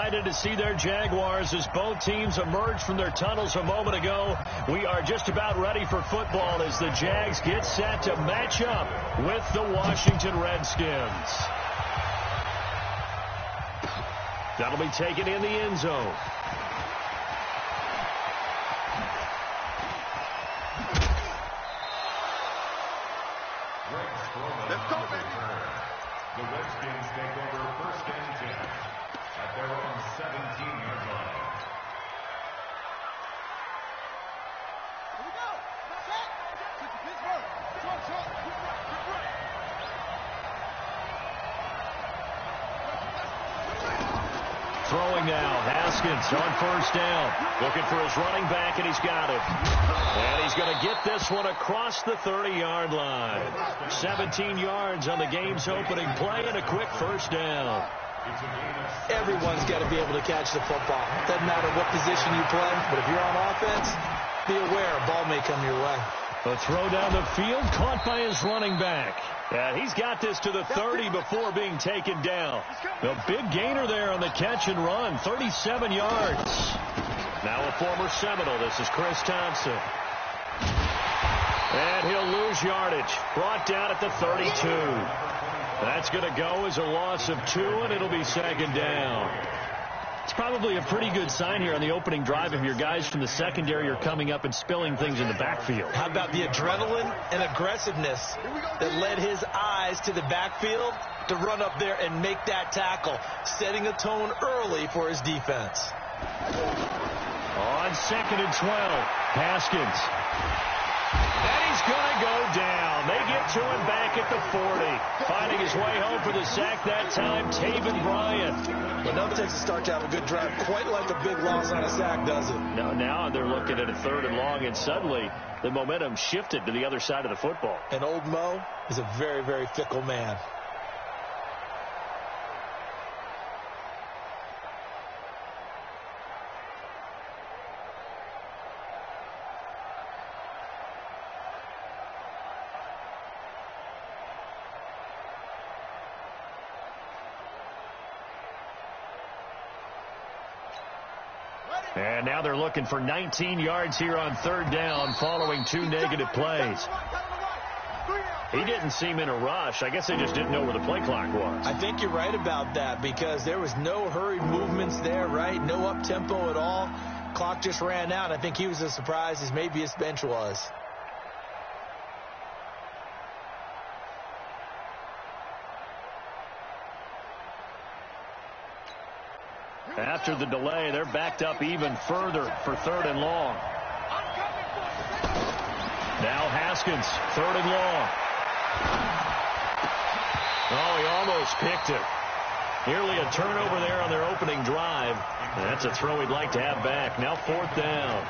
excited to see their Jaguars as both teams emerge from their tunnels a moment ago. We are just about ready for football as the Jags get set to match up with the Washington Redskins. That'll be taken in the end zone. Let's go, baby. The Redskins take over 1st and 10 at their own 17-yard line. Here we go. Set. Pittsburgh. Throwing now, Haskins on 1st down. Looking for his running back, and he's got it. And he's going to get this one across the 30-yard line. 17 yards on the game's opening play and a quick 1st down. Everyone's got to be able to catch the football. Doesn't matter what position you play, but if you're on offense, be aware a ball may come your way. A throw down the field, caught by his running back. And he's got this to the 30 before being taken down. A big gainer there on the catch and run, 37 yards. Now a former Seminole, this is Chris Thompson. And he'll lose yardage, brought down at the 32. That's going to go as a loss of 2, and it'll be 2nd down. It's probably a pretty good sign here on the opening drive if your guys from the secondary are coming up and spilling things in the backfield. How about the adrenaline and aggressiveness that led his eyes to the backfield to run up there and make that tackle, setting a tone early for his defense. On 2nd and 12, Haskins. And he's going to go down. They get to him back at the 40. Finding his way home for the sack that time, Taven Bryan. But no takes a start to have a good drive, quite like a big loss on a sack, does it? No, now they're looking at a 3rd and long, and suddenly the momentum shifted to the other side of the football. And old Mo is a very, very fickle man. And now they're looking for 19 yards here on 3rd down following 2 negative plays. He didn't seem in a rush. I guess they just didn't know where the play clock was. I think you're right about that because there was no hurried movements there, right? No up-tempo at all. Clock just ran out. I think he was as surprised as maybe his bench was. After the delay, they're backed up even further for 3rd and long. Now Haskins, 3rd and long. Oh, he almost picked it. Nearly a turnover there on their opening drive. That's a throw he'd like to have back. Now 4th down.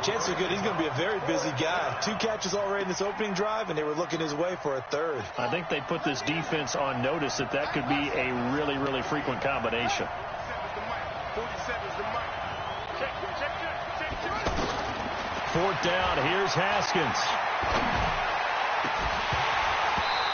Chances are good. He's going to be a very busy guy. 2 catches already in this opening drive, and they were looking his way for a 3rd. I think they put this defense on notice that could be a really, really frequent combination. 4th down. Here's Haskins.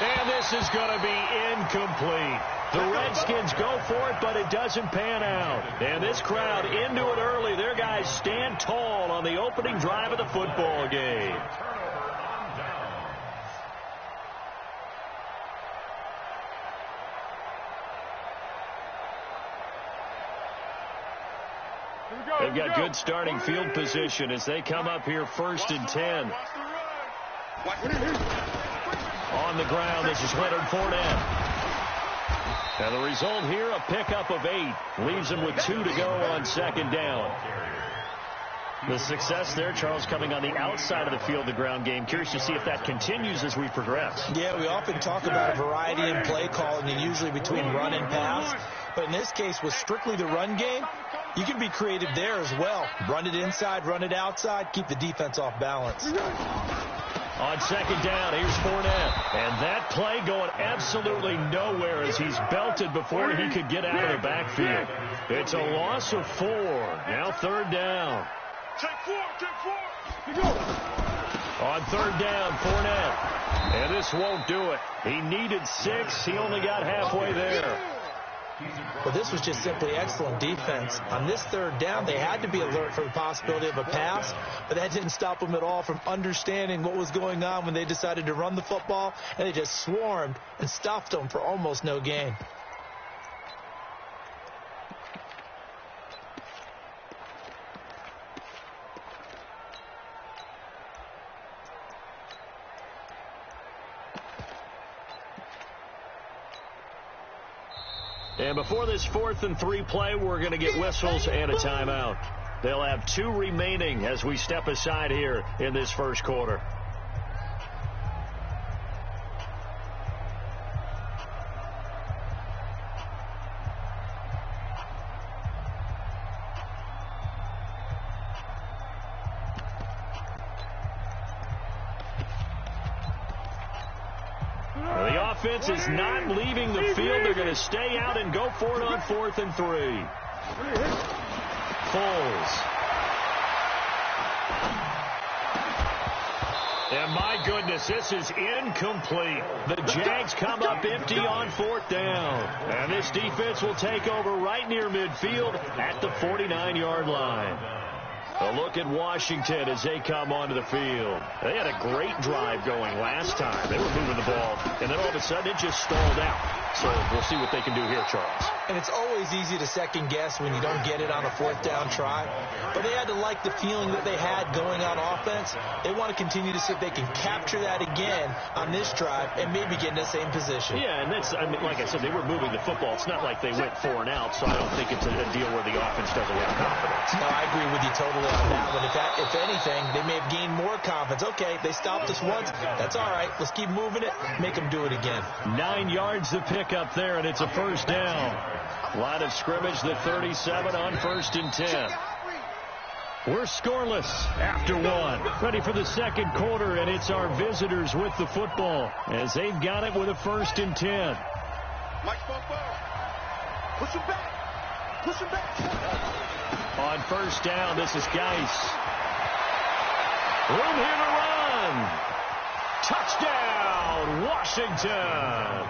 And this is going to be incomplete. The Redskins go for it, but it doesn't pan out. And this crowd into it early. Their guys stand tall on the opening drive of the football game. They've got good starting field position as they come up here 1st and 10. On the ground, this is Leonard Fournette. And the result here, a pickup of 8. Leaves them with 2 to go on 2nd down. The success there, Charles, coming on the outside of the field, the ground game. Curious to see if that continues as we progress. Yeah, we often talk about a variety in play calling and usually between run and pass. But in this case, with strictly the run game, you can be creative there as well. Run it inside, run it outside, keep the defense off balance. On 2nd down, here's Fournette. And that play going absolutely nowhere as he's belted before he could get out of the backfield. It's a loss of 4. Now 3rd down. Take 4. On 3rd down, Fournette. And this won't do it. He needed 6. He only got halfway there. Well, this was just simply excellent defense. On this third down, they had to be alert for the possibility of a pass, but that didn't stop them at all from understanding what was going on when they decided to run the football, and they just swarmed and stuffed them for almost no gain. And before this 4th and 3 play, we're going to get whistles and a timeout. They'll have 2 remaining as we step aside here in this first quarter. The offense is not leaving the field. They're going to stay out and go for it on 4th and 3. Foles. And my goodness, this is incomplete. The Jags come up empty on 4th down. And this defense will take over right near midfield at the 49-yard line. A look at Washington as they come onto the field. They had a great drive going last time. They were moving the ball, and then all of a sudden it just stalled out. So we'll see what they can do here, Charles. And it's always easy to second guess when you don't get it on a 4th down try. But they had to like the feeling that they had going on offense. They want to continue to see if they can capture that again on this drive and maybe get in the same position. Yeah, and that's, I mean, like I said, they were moving the football. It's not like they went 4 and out, so I don't think it's a deal where the offense doesn't have confidence. No, I agree with you totally on that one. If anything, they may have gained more confidence. Okay, they stopped us once. That's all right. Let's keep moving it. Make them do it again. 9 yards to pick up there, and it's a first down. Line of scrimmage, the 37 on 1st and 10. We're scoreless after 1. Ready for the second quarter, and it's our visitors with the football as they've got it with a 1st and 10. Mike football. Push him back. Push him back. On 1st down, this is Geis. Room here to run. Touchdown, Washington.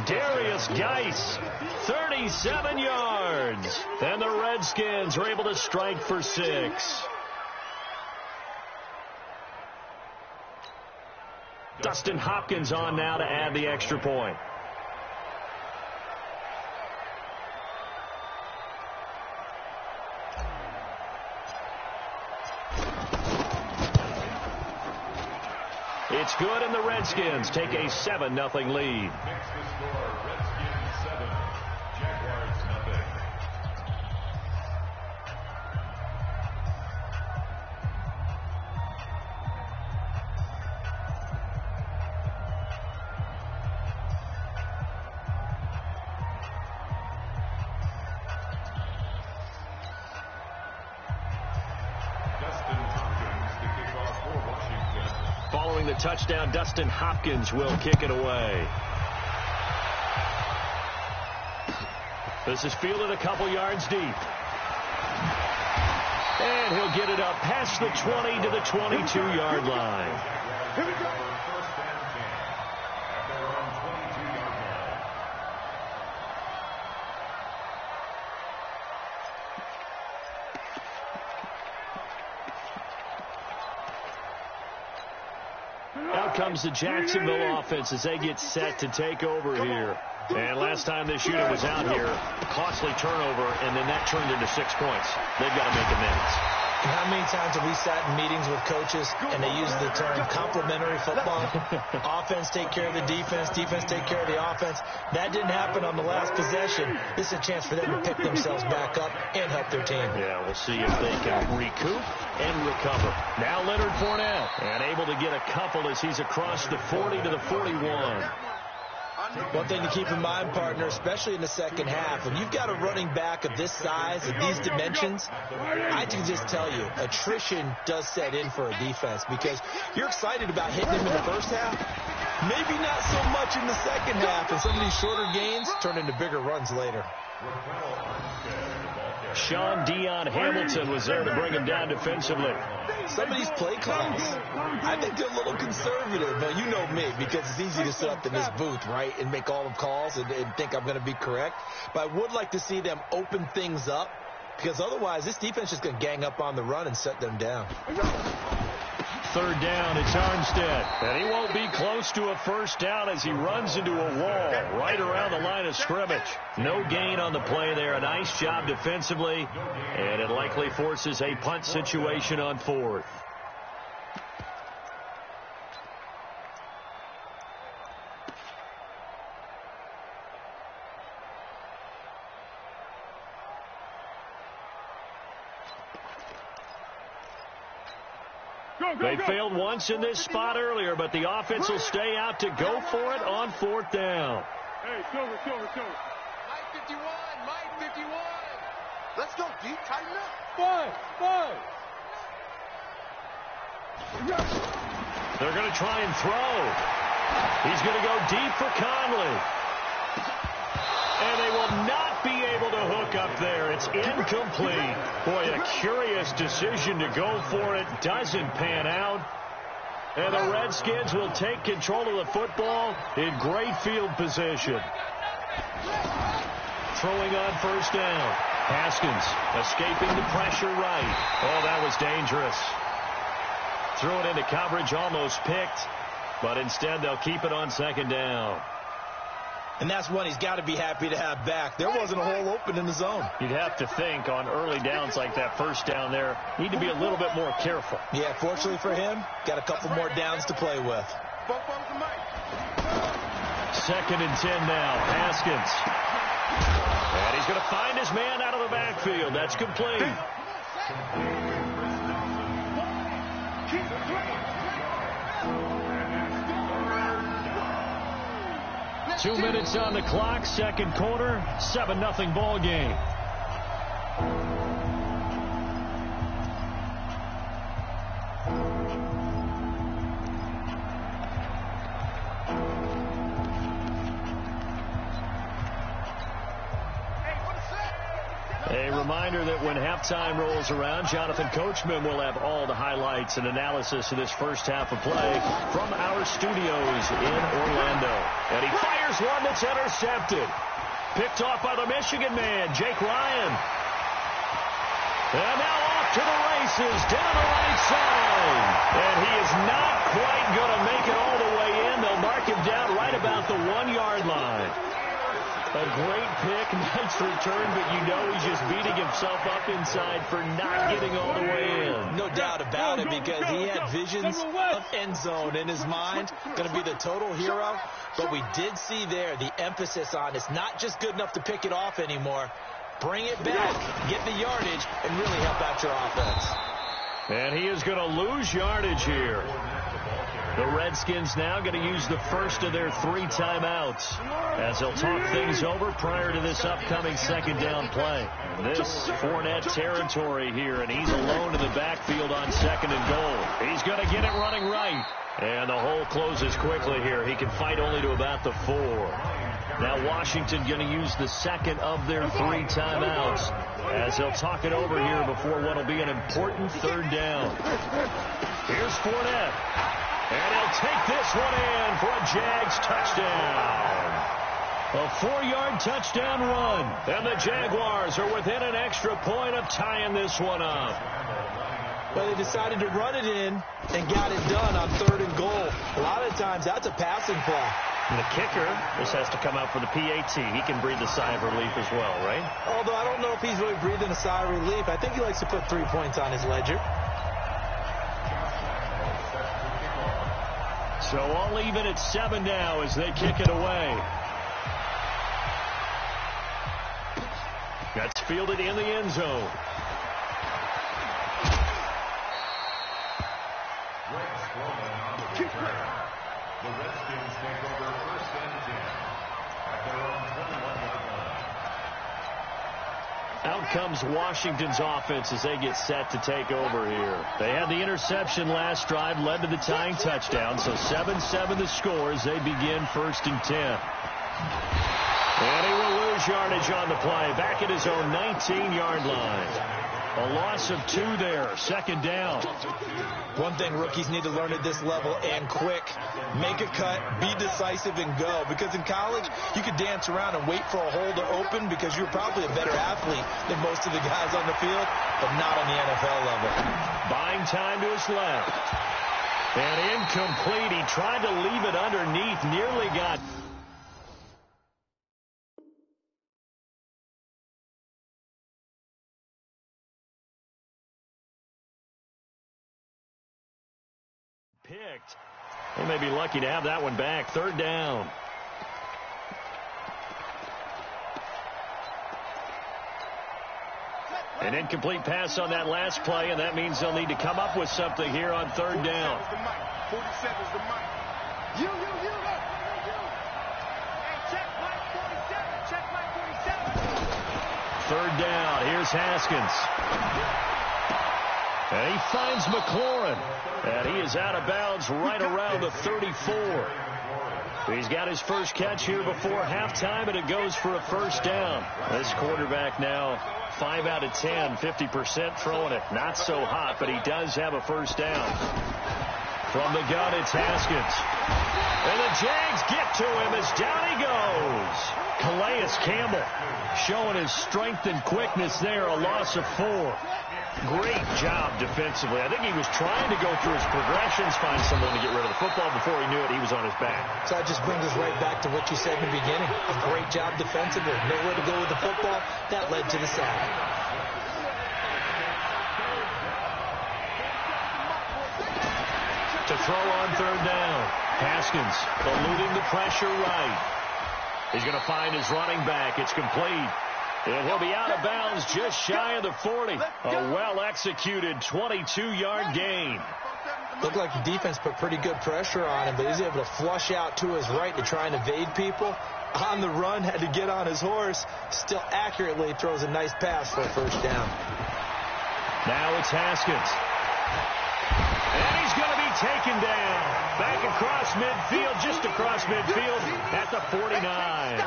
Darius Geis, 37 yards. And the Redskins are able to strike for 6. Dustin Hopkins on now to add the extra point. It's good, and the Redskins take a 7-0 lead. Next to score, Redskins 7, Jaguars nothing. Dustin Hopkins to kick off for Washington. Following the touchdown, Dustin Hopkins will kick it away. This is fielded a couple yards deep. And he'll get it up past the 20 to the 22-yard line. Here we go. First and 10 at their own 22-yard line. Out comes the Jacksonville offense as they get set to take over here. And last time this unit was out here, a costly turnover, and then that turned into 6 points. They've got to make amends. And how many times have we sat in meetings with coaches and they use the term complementary football? Offense take care of the defense, defense take care of the offense. That didn't happen on the last possession. This is a chance for them to pick themselves back up and help their team. Yeah, we'll see if they can recoup and recover. Now Leonard Fournette, and able to get a couple as he's across the 40 to the 41. One thing to keep in mind, partner, especially in the second half, when you've got a running back of this size and these dimensions, I can just tell you, attrition does set in for a defense because you're excited about hitting him in the first half, maybe not so much in the second half, and some of these shorter gains turn into bigger runs later. Sean Dion Hamilton was there to bring him down defensively. Some of these play calls, I think they're a little conservative. But you know me, because it's easy to sit up in this booth, right, and make all the calls and think I'm going to be correct. But I would like to see them open things up, because otherwise this defense is going to gang up on the run and set them down. Third down, it's Armstead. And he won't be close to a first down as he runs into a wall right around the line of scrimmage. No gain on the play there. A nice job defensively. And it likely forces a punt situation on fourth. They failed once in this spot earlier, but the offense will stay out to go for it on fourth down. Hey, Silver. Mike 51, Mike 51. Let's go, D. Tighten up. Five. They're going to try and throw. He's going to go deep for Conley. And they will not be able to hook up there. It's incomplete. Boy, a curious decision to go for it. Doesn't pan out. And the Redskins will take control of the football in great field position. Throwing on first down. Haskins escaping the pressure right. Oh, that was dangerous. Threw it into coverage, almost picked. But instead, they'll keep it on second down. And that's one he's got to be happy to have back. There wasn't a hole open in the zone. You'd have to think on early downs like that first down there, need to be a little bit more careful. Yeah, fortunately for him, got a couple more downs to play with. Second and 10 now. Haskins. And he's going to find his man out of the backfield. That's complete. 2 minutes on the clock, second quarter, 7-0 ball game. A reminder that when halftime rolls around, Jonathan Coachman will have all the highlights and analysis of this first half of play from our studios in Orlando. And he fires one that's intercepted. Picked off by the Michigan man, Jake Ryan. And now off to the races, down the right side. And he is not quite going to make it all the way in. They'll mark him down right about the 1-yard line. A great pick, nice return, but you know he's just beating himself up inside for not getting all the way in. No doubt about it, because he had visions of end zone in his mind. Going to be the total hero. But we did see there the emphasis on it's not just good enough to pick it off anymore. Bring it back, get the yardage, and really help out your offense. And he is going to lose yardage here. The Redskins now going to use the first of their 3 timeouts as they'll talk things over prior to this upcoming second down play. This Fournette territory here, and he's alone in the backfield on second and goal. He's going to get it running right. And the hole closes quickly here. He can fight only to about the 4. Now Washington going to use the second of their 3 timeouts as they'll talk it over here before what will be an important third down. Here's Fournette. And he'll take this one in for a Jags touchdown. A 4-yard touchdown run. And the Jaguars are within an extra point of tying this one up. Well, they decided to run it in and got it done on third and goal. A lot of times that's a passing play. And the kicker just has to come out for the PAT. He can breathe a sigh of relief as well, right? Although I don't know if he's really breathing a sigh of relief. I think he likes to put 3 points on his ledger. So all even at 7 now as they kick it away. That's fielded in the end zone. The Redskins take over first and 10 at their own 21-yard line. Out comes Washington's offense as they get set to take over here. They had the interception last drive, led to the tying touchdown, so 7-7 the score as they begin first and 10. And he will lose lose yardage on the play. Back at his own 19-yard line. A loss of 2 there. Second down. One thing rookies need to learn at this level, and quick. Make a cut, be decisive, and go. Because in college, you could dance around and wait for a hole to open because you're probably a better athlete than most of the guys on the field, but not on the NFL level. Buying time to his left. And incomplete. He tried to leave it underneath. Nearly got... picked. They may be lucky to have that one back. Third down. An incomplete pass on that last play, and that means they'll need to come up with something here on third down. 47's the mic. You. Hey, check mic 47. Check mic 47. Third down. Here's Haskins. And he finds McLaurin. And he is out of bounds right around the 34. He's got his first catch here before halftime, and it goes for a first down. This quarterback now 5 out of 10, 50% throwing it. Not so hot, but he does have a first down. From the gun, it's Haskins. And the Jags get to him as down he goes. Calais Campbell showing his strength and quickness there. A loss of 4. Great job defensively. I think he was trying to go through his progressions, find someone to get rid of the football. Before he knew it, he was on his back. So that just brings us right back to what you said in the beginning. A great job defensively. Nowhere to go with the football. That led to the sack. To throw on third down. Haskins eluding the pressure right. He's going to find his running back. It's complete. And he'll be out of bounds just shy of the 40. A well-executed 22-yard gain. Looked like the defense put pretty good pressure on him, but he's able to flush out to his right to try and evade people. On the run, had to get on his horse. Still accurately throws a nice pass for a first down. Now it's Haskins. And he's going to be taken down. Back across midfield, just across midfield at the 49.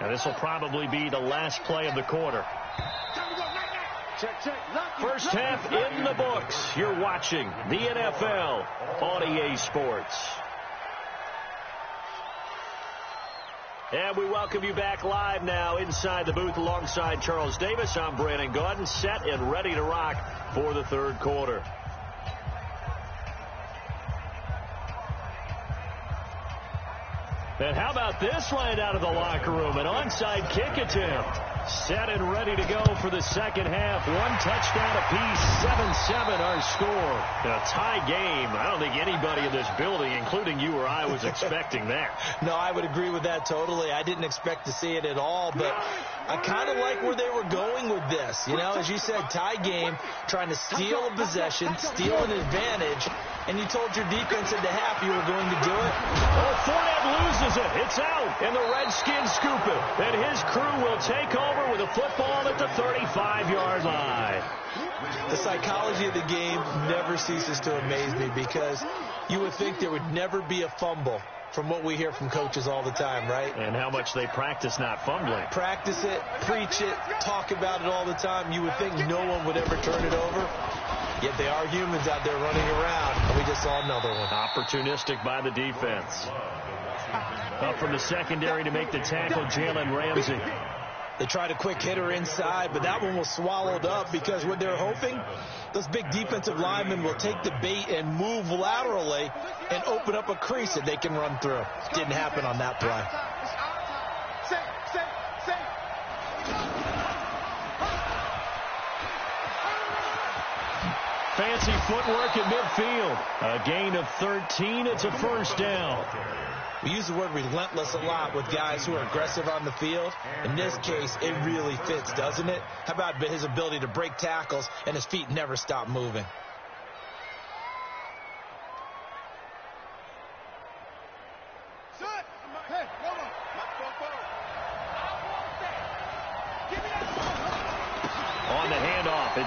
Now this will probably be the last play of the quarter. First half in the books. You're watching the NFL on EA Sports. And we welcome you back live now inside the booth alongside Charles Davis. I'm Brandon Gaudin, set and ready to rock for the third quarter. And how about this line out of the locker room? An onside kick attempt. Set and ready to go for the second half. One touchdown apiece, 7-7 our score. A tie game. I don't think anybody in this building, including you or I, was expecting that. No, I would agree with that totally. I didn't expect to see it at all, but I kind of like where they were going with this. You know, as you said, tie game, trying to steal a possession, steal an advantage, and you told your defense at the half you were going to do it. Oh, Fournette loses it. It's out, and the Redskins scoop it. And his crew will take over with a football at the 35-yard line. The psychology of the game never ceases to amaze me because you would think there would never be a fumble from what we hear from coaches all the time, right? And how much they practice not fumbling. Practice it, preach it, talk about it all the time. You would think no one would ever turn it over. Yet they are humans out there running around, and we just saw another one. Opportunistic by the defense. Up from the secondary to make the tackle, Jalen Ramsey. They tried a quick hitter inside, but that one was swallowed up because what they're hoping, those big defensive linemen will take the bait and move laterally and open up a crease that they can run through. Didn't happen on that play. Fancy footwork at midfield. A gain of 13. It's a first down. We use the word relentless a lot with guys who are aggressive on the field. In this case, it really fits, doesn't it? How about his ability to break tackles and his feet never stop moving? On the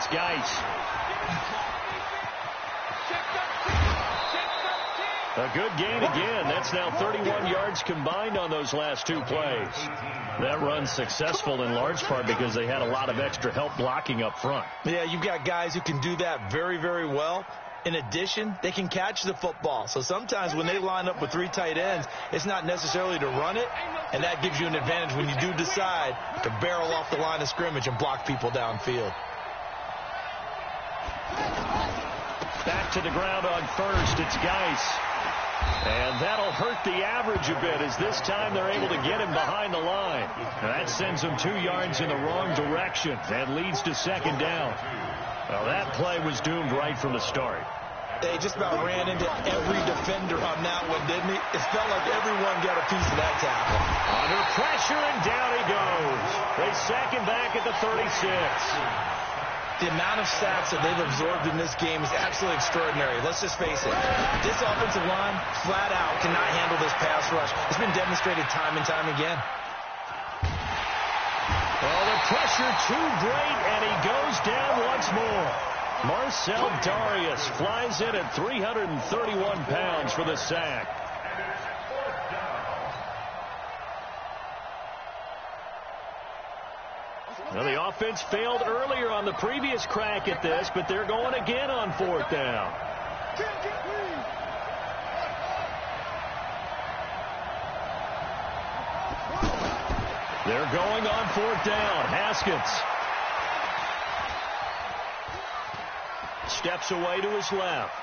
It's Geis. A good gain again. That's now 31 yards combined on those last two plays. That run's successful in large part because they had a lot of extra help blocking up front. Yeah, you've got guys who can do that very, very well. In addition, they can catch the football. So sometimes when they line up with three tight ends, it's not necessarily to run it, and that gives you an advantage when you do decide to barrel off the line of scrimmage and block people downfield. Back to the ground on first. It's Geis. And that'll hurt the average a bit as this time they're able to get him behind the line. And that sends him 2 yards in the wrong direction and leads to second down. Well, that play was doomed right from the start. They just about ran into every defender on that one, didn't he? It felt like everyone got a piece of that tackle. Under pressure, and down he goes. They sack him back at the 36. The amount of sacks that they've absorbed in this game is absolutely extraordinary. Let's just face it. This offensive line, flat out, cannot handle this pass rush. It's been demonstrated time and time again. Well, the pressure too great, and he goes down once more. Marcell Dareus flies in at 331 pounds for the sack. Well, the offense failed earlier on the previous crack at this, but they're going again on fourth down. They're going on fourth down. Haskins steps away to his left.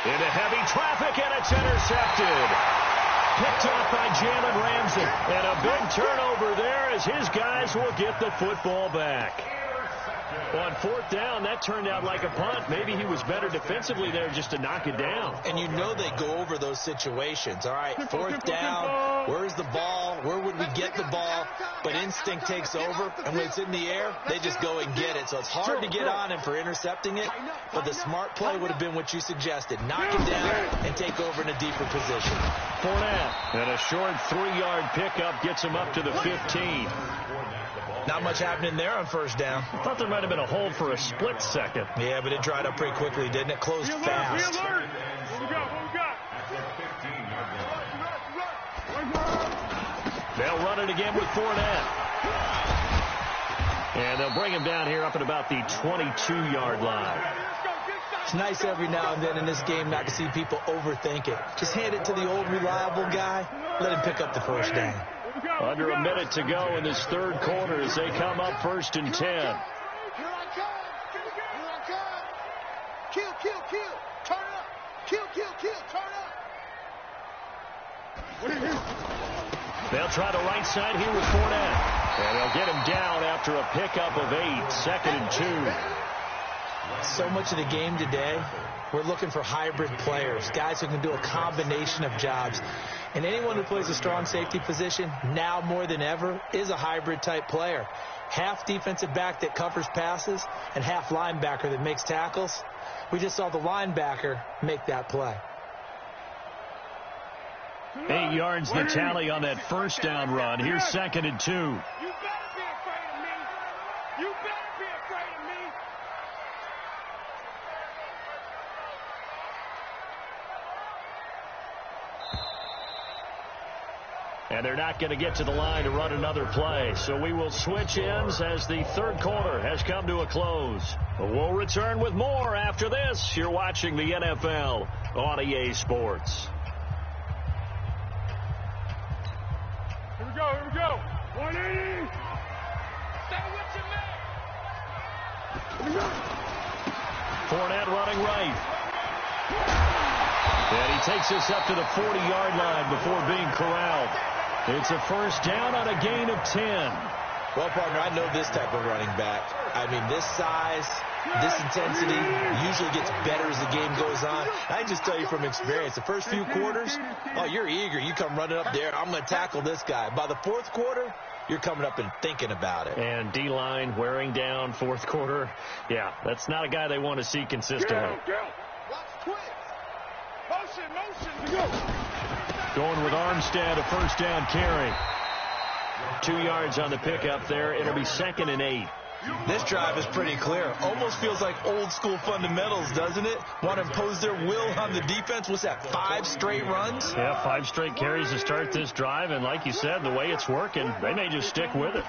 Into heavy traffic, and it's intercepted. Picked off by Jalen Ramsey. And a big turnover there as his guys will get the football back. On fourth down, that turned out like a punt. Maybe he was better defensively there just to knock it down. And you know they go over those situations. All right, fourth down, where's the ball? Where would we get the ball? But instinct takes over, and when it's in the air, they just go and get it. So it's hard to get on him for intercepting it, but the smart play would have been what you suggested. Knock it down and take over in a deeper position. Fournette, and a short 3-yard pickup gets him up to the 15. Not much happening there on first down. I thought there might have been a hold for a split second. Yeah, but it dried up pretty quickly, didn't it? Closed fast. They'll run it again with Fournette. And they'll bring him down here up at about the 22-yard line. It's nice every now and then in this game not to see people overthink it. Just hand it to the old reliable guy. Let him pick up the first down. Under a minute to go in this third quarter as they come up first and 10. Here I come. Here I come. Kill, kill, kill. Turn up. Kill, kill, kill. Turn up. They'll try the right side here with Fournette. And they'll get him down after a pickup of 8. Second and 2. So much of the game today, we're looking for hybrid players, guys who can do a combination of jobs. And anyone who plays a strong safety position, now more than ever, is a hybrid-type player. Half defensive back that covers passes and half linebacker that makes tackles. We just saw the linebacker make that play. 8 yards the tally on that first down run. Here's second and 2. You better be afraid of me. You better be afraid of me. And they're not going to get to the line to run another play. So we will switch ends as the third quarter has come to a close. We'll return with more after this. You're watching the NFL on EA Sports. Here we go, here we go. 180. Stay with your man. Here we go. Fournette running right. And he takes us up to the 40-yard line before being corralled. It's a first down on a gain of 10. Well, partner, I know this type of running back. I mean, this size, this intensity usually gets better as the game goes on. I can just tell you from experience, the first few quarters, oh, you're eager. You come running up there, I'm going to tackle this guy. By the fourth quarter, you're coming up and thinking about it. And D-line wearing down fourth quarter. Yeah, that's not a guy they want to see consistently. Watch twins. Motion, motion. Go. Going with Armstead, a first down carry. lost 2 yards on the pickup there. It'll be 2nd and 8. This drive is pretty clear. Almost feels like old school fundamentals, doesn't it? Want to impose their will on the defense. What's that, 5 straight runs? Yeah, 5 straight carries to start this drive. And like you said, the way it's working, they may just stick with it.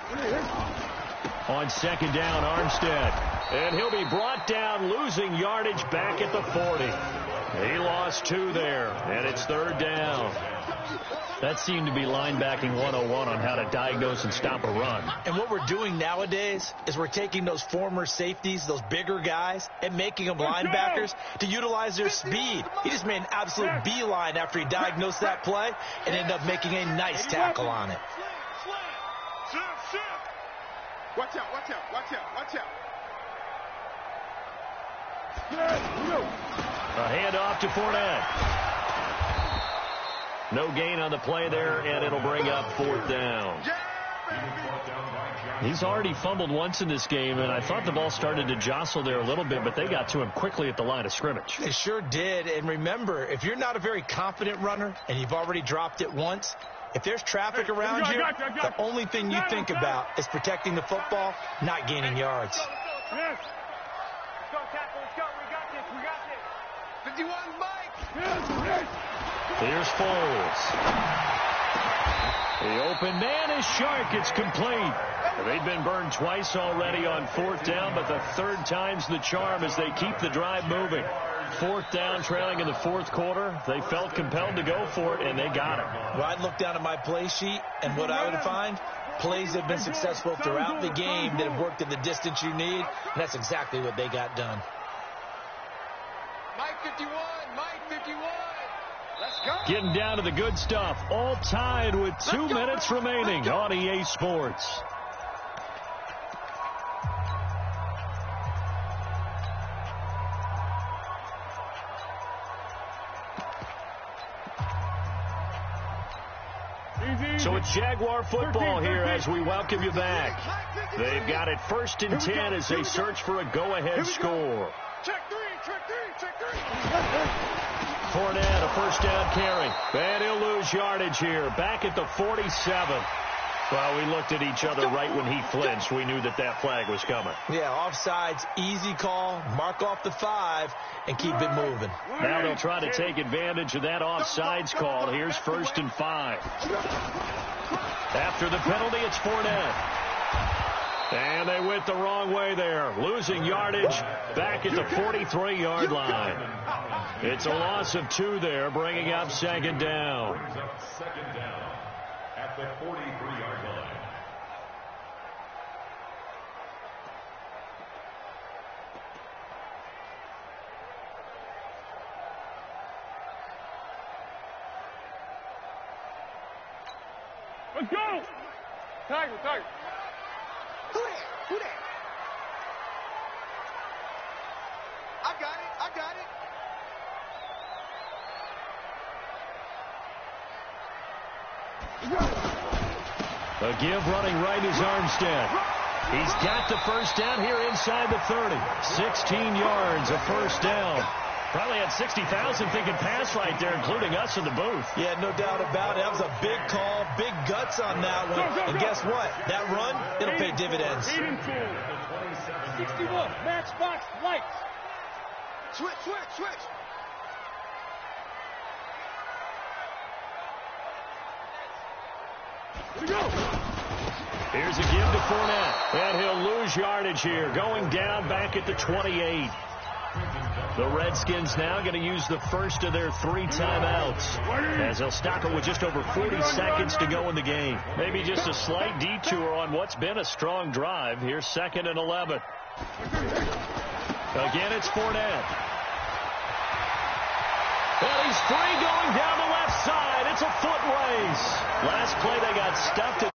On 2nd down, Armstead. And he'll be brought down, losing yardage back at the 40. He lost 2 there, and it's 3rd down. That seemed to be linebacking 101 on how to diagnose and stop a run. And what we're doing nowadays is we're taking those former safeties, those bigger guys, and making them linebackers to utilize their speed. He just made an absolute beeline after he diagnosed that play and ended up making a nice tackle on it. Watch out, watch out, watch out, watch out. A handoff to Fournette. No gain on the play there, and it'll bring up 4th down. He's already fumbled once in this game, and I thought the ball started to jostle there a little bit, but they got to him quickly at the line of scrimmage. They sure did. And remember, if you're not a very confident runner and you've already dropped it once, if there's traffic around you, the only thing you think about is protecting the football, not gaining yards. Yes. Let's go, tackle. Let's go. We got this. We got this. 51, Mike. Yes. Here's Foles. The open man is Shark. It's complete. They've been burned twice already on 4th down, but the 3rd time's the charm as they keep the drive moving. 4th down, trailing in the 4th quarter. They felt compelled to go for it, and they got it. Well, I'd look down at my play sheet, and what I would find, plays that have been successful throughout the game that have worked in the distance you need, and that's exactly what they got done. Mike 51, Mike 51. Let's go. Getting down to the good stuff. All tied with 2 minutes remaining on EA Sports. So it's Jaguar football here as we welcome you back. They've got it 1st and 10 as they search for a go-ahead score. Check 3, check 3, check 3. Fournette, a 1st down carry. And he'll lose yardage here. Back at the 47. Well, we looked at each other right when he flinched. We knew that that flag was coming. Yeah, offsides, easy call. Mark off the 5 and keep it moving. Now they'll try to take advantage of that offsides call. Here's 1st and 5. After the penalty, it's Fournette. And they went the wrong way there. Losing yardage back at the 43-yard line. It's a loss of 2 there, bringing up 2nd down. Second down at the 43-yard line. Let's go. Tiger, Tiger. Who that? Who that? I got it. I got it. A give running right is Armstead. He's got the 1st down here inside the 30. 16 yards, a 1st down. Probably had 60,000 thinking pass right there, including us in the booth. Yeah, no doubt about it. That was a big call, big guts on that one. And guess what? That run, it'll pay dividends. 61, matchbox lights. Switch, switch, switch. Here we go. Here's a give to Fournette, and he'll lose yardage here, going down back at the 28. The Redskins now going to use the 1st of their 3 timeouts as they'll stop it with just over 40 seconds to go in the game. Maybe just a slight detour on what's been a strong drive. Here's 2nd and 11. Again, it's Fournette. And he's free going down the left side. It's a foot race. Last play they got stuffed at